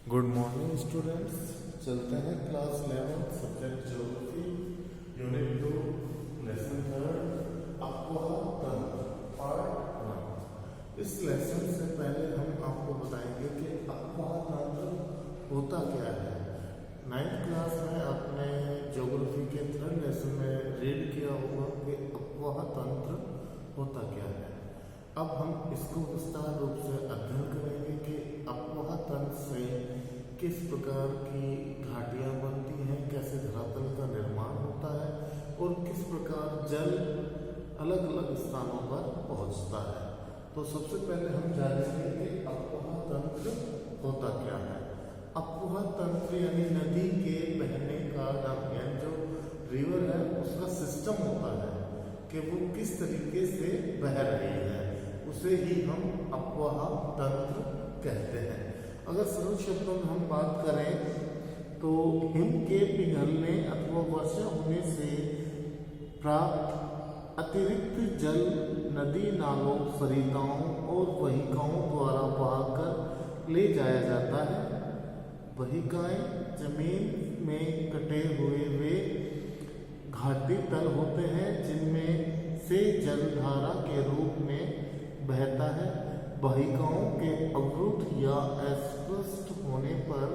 Good morning students. चलते हैं class 11 subject geography unit 2 lesson 3 अपवाह तंत्र पार्ट 1। इस लेसन से पहले हम आपको बताएंगे कि अपवाह तंत्र होता क्या है। 9th क्लास में आपने ज्योग्राफी के 3rd लेसन में रीड किया होगा कि अपवाह तंत्र होता क्या है। अब हम इसको विस्तार रूप से अध्ययन करेंगे कि अपवाह तंत्र से किस प्रकार की घाटियां बनती हैं, कैसे धरातल का निर्माण होता है और किस प्रकार जल अलग अलग स्थानों पर पहुंचता है। तो सबसे पहले हम जानेंगे कि अपवाह तंत्र होता क्या है। अपवाह तंत्र यानी नदी के बहने का ढंग, यानी जो रिवर है उसका सिस्टम होता है कि वो किस तरीके से बह रही है, उसे ही हम अपवाह तंत्र कहते हैं। अगर सरल शब्दों में हम बात करें तो हिम के पिघलने अथवा वर्षा होने से प्राप्त अतिरिक्त जल नदी नालों सरिताओं और वहिकाओं द्वारा बहाकर ले जाया जाता है। वहिकाएं जमीन में कटे हुए वे घाटी तल होते हैं जिनमें से जलधारा के रूप में बहता है। वाहिकाओं के अवरुद्ध या अस्पष्ट होने पर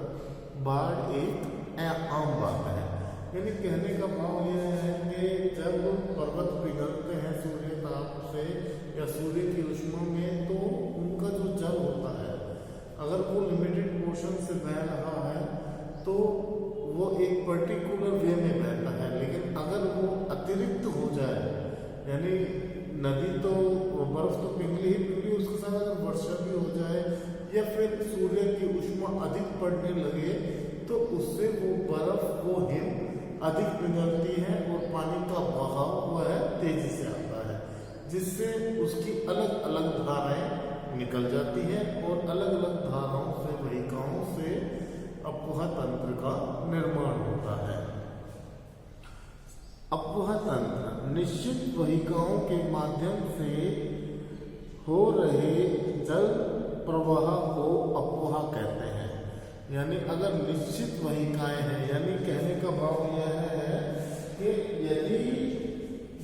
बाढ़ एक आम बात है। यानी कहने का भाव यह है कि जब पर्वत पिघलते हैं सूर्य ताप से या सूर्य की ऊष्मा में, तो उनका जो जल होता है अगर वो लिमिटेड पोर्शन से बह रहा है तो वो एक पर्टिकुलर वे में बहता है, लेकिन अगर वो अतिरिक्त हो जाए, यानी नदी तो बर्फ तो पिघली ही पिघली, उसके साथ अगर वर्षा भी हो जाए या फिर सूर्य की ऊष्मा अधिक पड़ने लगे तो उससे वो बर्फ वो हिम अधिक पिघलती है और पानी का बहाव वह तेजी से आता है, जिससे उसकी अलग अलग धाराएं निकल जाती हैं और अलग अलग धाराओं से वहिकाओं से अपवाह तंत्र का निर्माण होता है। अपवाह तंत्र निश्चित वहिकाओं के माध्यम से हो रहे जल प्रवाह को अपवाह कहते हैं। यानी अगर निश्चित वहिकाएं हैं, यानी कहने का भाव यह है कि यदि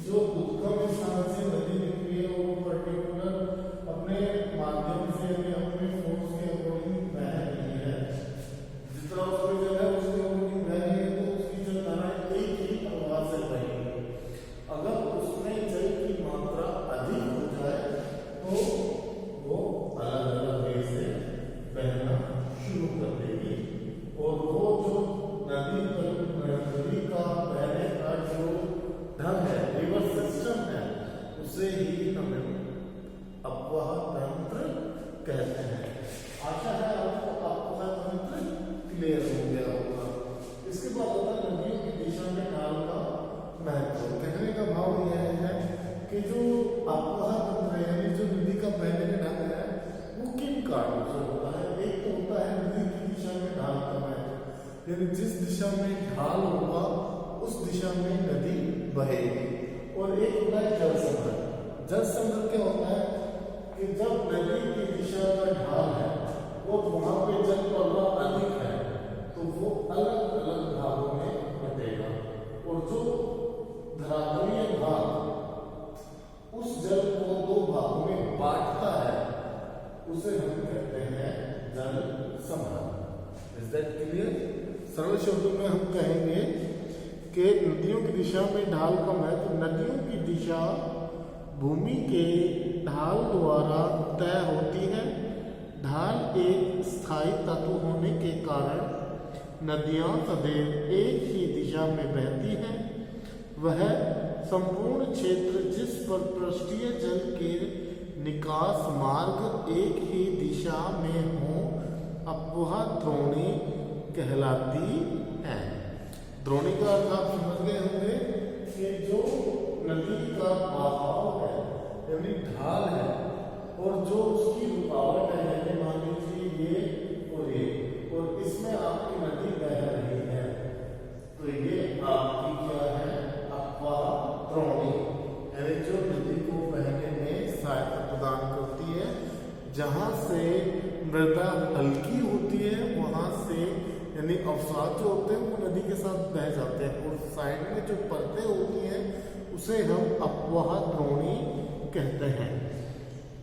जो उद्गम स्थान से नदी निकली है वो पर्टिकुलर अपने माध्यम से अपने फोर्स के अकॉर्डिंग बह रही है, जितना उसमें जल है उसके अकॉर्डिंग बह रही है, तो उसकी जो धारा एक ही प्रवाह से बहेगी। अगर उसमें जल की मात्रा अधिक हो जाए तो वो अलग अलग वे से बहना शुरू कर देगी और वो जो नदी का बहने का जो ढंग है, रिवर सिस्टम है, उसे ही हम अपवाह तंत्र कहते हैं। आशा है आपको अपवाह तंत्र क्लियर हो गया होगा। इसके बाद होता है नदियों की दिशा में ढाल का महत्व। कहने का भाव यह है कि जो अपवाह तंत्र है, यानी जो नदी का बहने का ढंग है, वो किन कारणों से होता है। एक तो होता है नदी की दिशा में ढाल का महत्व, यानी जिस दिशा में ढाल होगा उस दिशा में नदी बहेगी। और एक होता है जल संग्रह। जल संग्रह क्या होता है कि जब नदी की दिशा का ढाल है और वहां पे जल प्रवाह अधिक है तो वो अलग अलग भागों में बटेगा और जो धरातलीय भाग उस जल को दो भागों में बांटता है उसे हम कहते हैं जल संग्रह। Is that clear? सरल शब्दों में हम कहेंगे कि नदियों की दिशा में ढाल का महत्व। नदियों की दिशा भूमि के ढाल द्वारा तय होती है। ढाल एक स्थायी तत्व होने के कारण नदियां सदैव एक ही दिशा में बहती हैं। वह संपूर्ण क्षेत्र जिस पर पृष्ठीय जल के निकास मार्ग एक ही दिशा में हो अपवाह द्रोणी कहलाती है। द्रोणी का अर्थ आप समझ गए होंगे कि जो नदी का बहाव है, यानी ढाल है, और जो उसकी रुकावट है, यानी मान लीजिए ये और इसमें आपकी नदी बह रही है, तो ये आपकी क्या है, अपवाह द्रोणी, यानी जो नदी को बहने में सहायता प्रदान करती है। जहां से मृदा हल्की होती है वहां यानी अवसाद जो होते हैं वो नदी के साथ बह जाते हैं, और साइड में जो परतें होती हैं उसे हम अपवाह द्रोणी कहते हैं।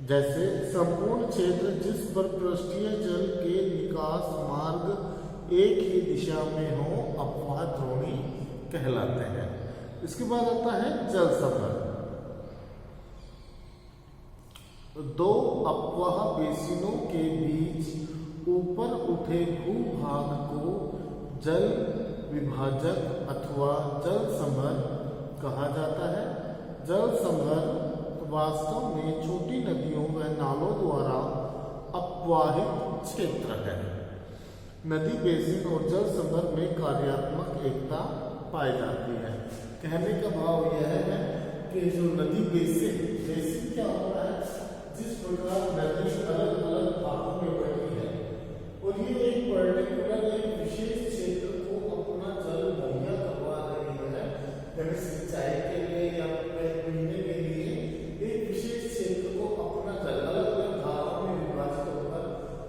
जैसे संपूर्ण क्षेत्र जिस पर पृष्ठीय जल के निकास मार्ग एक ही दिशा में हो अपवाह द्रोणी कहलाते हैं। इसके बाद आता है जल समर। दो अपवाह बेसिनों के बीच ऊपर उठे भूभाग को जल विभाजक अथवा जल समर कहा जाता है। जल समर वास्तव में छोटी नदियों व नालों द्वारा अपवाहित क्षेत्र है। नदी बेसिन और जल समर में कार्यात्मक एकता पाई जाती है। कहने का भाव यह है कि जो नदी बेसिन क्या होता है, जिस प्रकार नदी अलग अलग भागों में बटी है और ये एक पर्टिकुलर एक विशेष क्षेत्र को अपना जल मुहैया करवा रही है, यानी सिंचाई के लिए या पीने के लिए एक विशेष क्षेत्र को अपना जल अलग अलग धाराओं में विभाजित होकर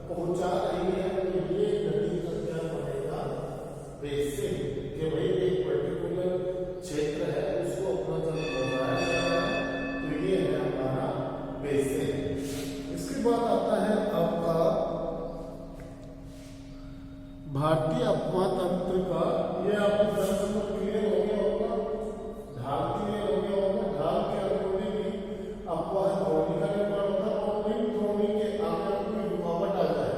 पहुंचा रही है, तो ये नदी का क्या बनेगा, बेसिन। कि भाई एक पर्टिकुलर क्षेत्र है उसको अपना जल पहुंचाया जा रहा है, तो ये है हमारा बेसिन। इसके बाद आता है आपका भारतीय अपवाह तंत्र का, ये आपको जल समर क्लियर हो गया होगा, ढाल क्लियर हो गया होगा। ढाल के अकॉर्डिंग अपवाह द्रोणी का निर्माण होता है, और इन द्रोणी के आगे कोई रुकावट आ जाए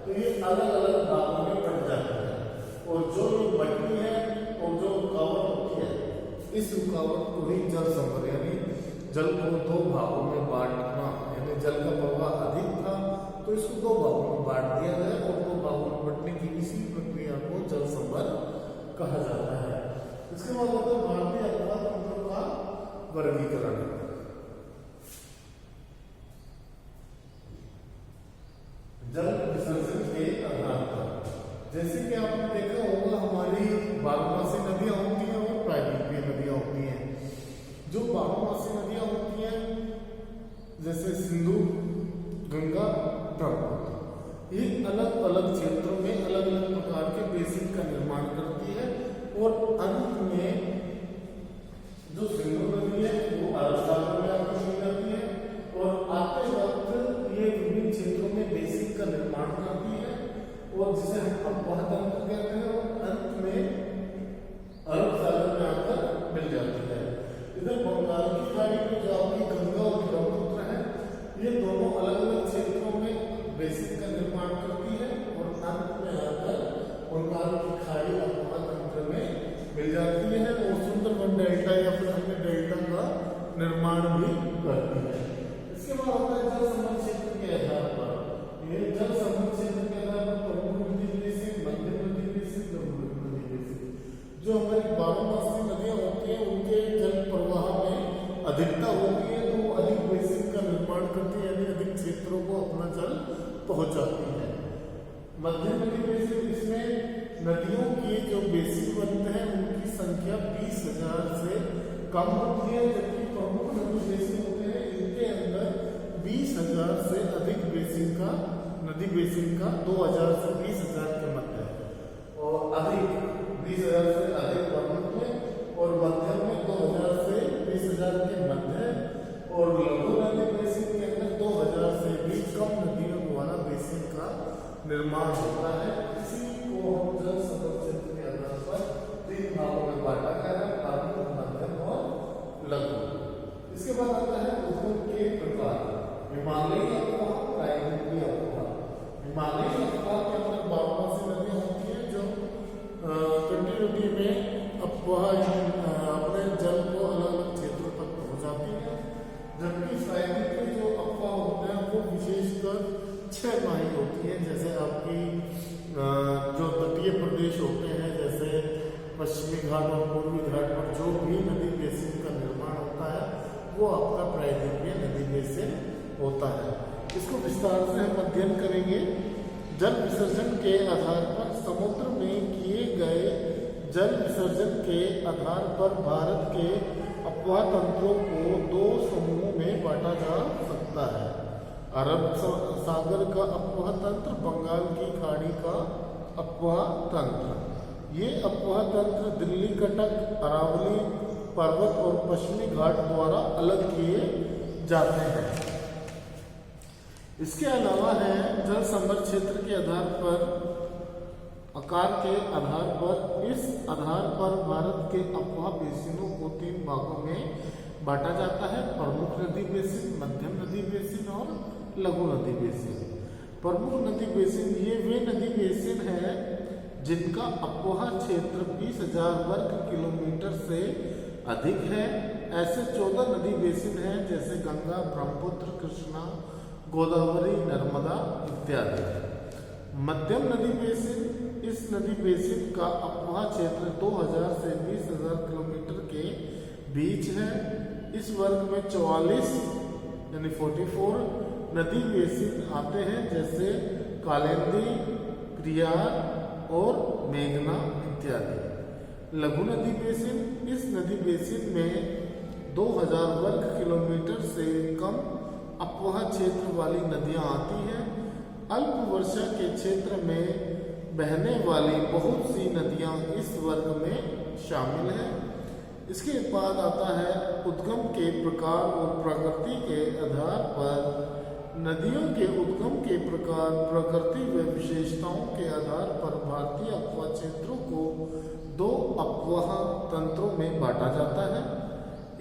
तो ये अलग अलग भागों में बट जाता है, और जो ये बटनी है और जो रुकावट होती है, इस रुकावट को ही जल समर यानी जल को दो भागों में बांटना, यानी जल का प्रवाह अधिक था तो इसको दो भागों में बांट दिया गया, और दो भागों में बंटने की इसी प्रक्रिया को जल समर कहा जाता है। इसके बाद होता है भारतीय अपवाह तंत्र का वर्गीकरण। जल विसर्जन के आधार पर, जैसे कि आपने देखा होगा हमारी बारहमासी नदियां होती हैं और प्राकृतिक नदियां होती हैं। जो बारहमासी नदियां होती हैं जैसे सिंधु, गंगा, ब्रह्मपुत्र, ये अलग अलग क्षेत्रों में अलग अलग प्रकार के बेसिन का निर्माण करती है, और अंत में जो सिंधु नदी है वो अरब सागर में आकर मिल जाती है, और आते वक्त ये विभिन्न क्षेत्रों में बेसिन का निर्माण करती है, और जिसे हम अपवाह तंत्र कहते हैं, और अंत में अरब सागर में आकर मिल जाती है। इधर बंगाल की खाड़ी में जो आपकी गंगा और ब्रह्मपुत्र है, ये दोनों अलग अलग क्षेत्रों में बेसिन का निर्माण करती है, और अंत में आकर बंगाल की खाड़ी अपवाह तंत्र में मिल जाती है, और सुंदरबन डेल्टा या फिर अन्य डेल्टा का निर्माण भी करती है। इसके बाद आता है जल समर क्षेत्र के आधार पर। ये जल समर क्षेत्र के आधार पर प्रमुख नदी बेसिन, मध्यम नदी बेसिन, लघु नदी बेसिन, जो हमारी बारहमासी नदियां होती हैं उनके जल प्रवाह में अधिकता होती है, तो वो अधिक बेसिन का निर्माण करती है, यानी अधिक क्षेत्रों को अपना जल पहुंचाती है। मध्यम नदी बेसिन, इसमें नदियों के जो बेसिन बनते हैं उनकी संख्या 20,000 से कम होती है, जबकि प्रमुख नदी बेसिन होते हैं इनके अंदर 20,000 से अधिक बेसिन का, नदी बेसिन का 2,000 से 20,000 के मध्य है, और अधिक 20,000 से अधिक प्रमुख में, और मध्यम में 2,000 से 20,000 के मध्य, और लघु नदी बेसिन के अंदर 2,000 से भी कम नदियों द्वारा बेसिन का निर्माण होता है। इसी को हम जल समर क्षेत्र के आधार पर 3 भागों में बांटा गया है, प्रमुख, मध्यम और लघु। इसके बाद आता है उद्गम के प्रकार। हिमालयी अपवाह, प्रायद्वीपीय अपवाह। हिमालयी अपवाह के अंदर बारहमासी नदियां होती हैं जो कंटिन्यूटी में अपवाह अपने जल को अलग अलग क्षेत्रों तक पहुंचाती है, जबकि प्रायद्वीपीय जो अपवाह होते हैं वो विशेषकर 6 माही होती है। जैसे आपकी जो तटीय प्रदेश होते हैं, जैसे पश्चिमी घाट और पूर्वी घाट पर जो भी नदी बेसिन का निर्माण होता है वो आपका प्रायद्वीपीय नदी बेसिन होता है। इसको विस्तार से हम अध्ययन करेंगे। जल विसर्जन के आधार पर समुद्र में किए गए जल विसर्जन के आधार पर भारत के अपवाह तंत्रों को 2 समूहों में बांटा जा सकता है। अरब सागर का अपवाह तंत्र, बंगाल की खाड़ी का अफवाह तंत्र। ये अफवाह तंत्र दिल्ली, कटक, अरावली पर्वत और पश्चिमी घाट द्वारा अलग किए जाते हैं। इसके अलावा है जल संभर क्षेत्र के आधार पर, आकार के आधार पर। इस आधार पर भारत के अफवाह बेसिनों को 3 भागों में बांटा जाता है: प्रमुख नदी बेसिन, मध्यम नदी बेसिन और लघु नदी बेसिन। प्रमुख नदी बेसिन ये वे नदी बेसिन है जिनका अफवाह क्षेत्र 20,000 वर्ग किलोमीटर से अधिक है। ऐसे 14 नदी बेसिन हैं जैसे गंगा, ब्रह्मपुत्र, कृष्णा, गोदावरी, नर्मदा इत्यादि। मध्यम नदी बेसिन, इस नदी बेसिन का अफवाह क्षेत्र 2000 से 20,000 किलोमीटर के बीच है। इस वर्ग में 44 यानी 44 नदी बेसिन आते हैं जैसे कालिंदी, प्रियार और मेघना इत्यादि। लघु नदी बेसिन, इस नदी बेसिन में 2000 वर्ग किलोमीटर से कम अफवाह क्षेत्र वाली नदियां आती हैं। अल्प वर्षा के क्षेत्र में बहने वाली बहुत सी नदियां इस वर्ग में शामिल हैं। इसके बाद आता है उद्गम के प्रकार और प्रकृति के आधार पर। नदियों के उद्गम के प्रकार, प्रकृति व विशेषताओं के आधार पर भारतीय अफवाह क्षेत्रों को 2 अफवाह तंत्रों में बांटा जाता है।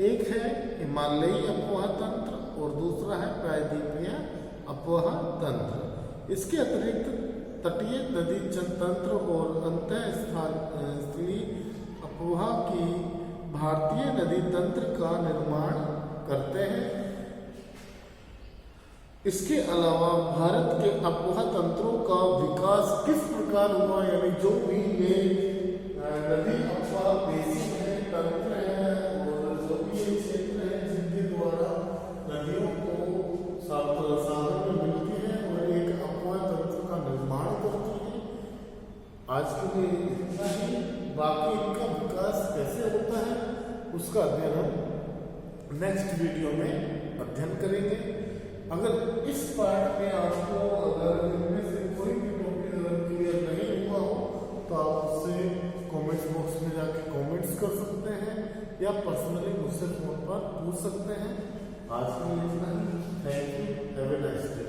एक है हिमालयी अफवाह तंत्र और दूसरा है प्रायद्वीपीय अफवाह तंत्र। इसके अतिरिक्त तटीय नदी तंत्र और अंतःस्थलीय अफवाह की भारतीय नदी तंत्र का निर्माण करते हैं। इसके अलावा भारत के अफवाह तंत्रों का विकास किस प्रकार हुआ, यानी जो भी ये नदी अफवाह बेसिन है, तंत्र है और जो भी ये क्षेत्र है जिनके द्वारा नदियों को साधन में मिलती है और एक अफवाह तंत्र का निर्माण करती है। आज के लिए इतना ही। बाकी इनका विकास कैसे होता है उसका अध्ययन हम नेक्स्ट वीडियो में अध्ययन करेंगे। अगर इस पार्ट में आपको अगर इनमें से कोई भी टॉपिक अगर क्लियर नहीं हुआ हो तो आप उससे कमेंट्स बॉक्स में जाके कमेंट्स कर सकते हैं या पर्सनली मुझसे फोन पर पूछ सकते हैं। आज के लिए इतना ही। Thank you, have a nice day.